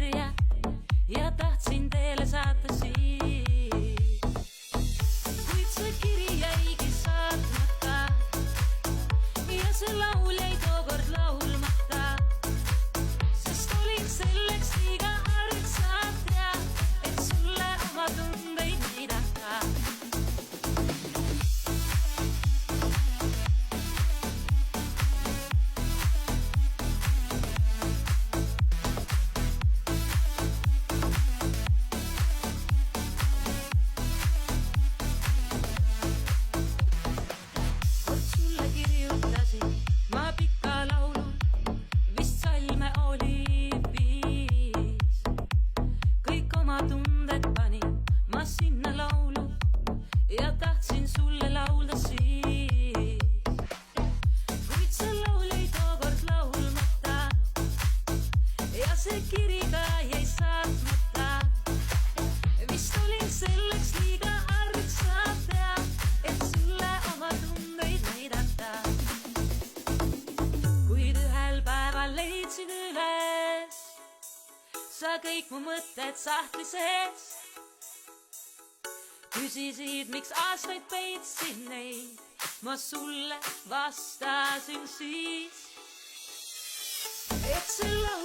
kirja ja tahtsin teele saata siis. Kuid see kiri jäigi saatmata ja see laul jäi tookord laulmata, sest olin selleks liiga arg, sa tead, et sulle oma tundeid näidata. Ma pikka laulu, vist salme oli 5. Kõik oma tunded panin ma sinna laulu ja tahtsin sulle laulda siis. Kuid see laul jäi tookord laulmata ja see kiri ka jäi saatmata. Vist olin selleks liiga arg, sa tead, et sulle oma tundeid näidata. Leidsin üles sa kõik mu mõtted sahtli sees. Küsisid, miks aastaid peitsin neid, ma sulle vastasin siis, et see laul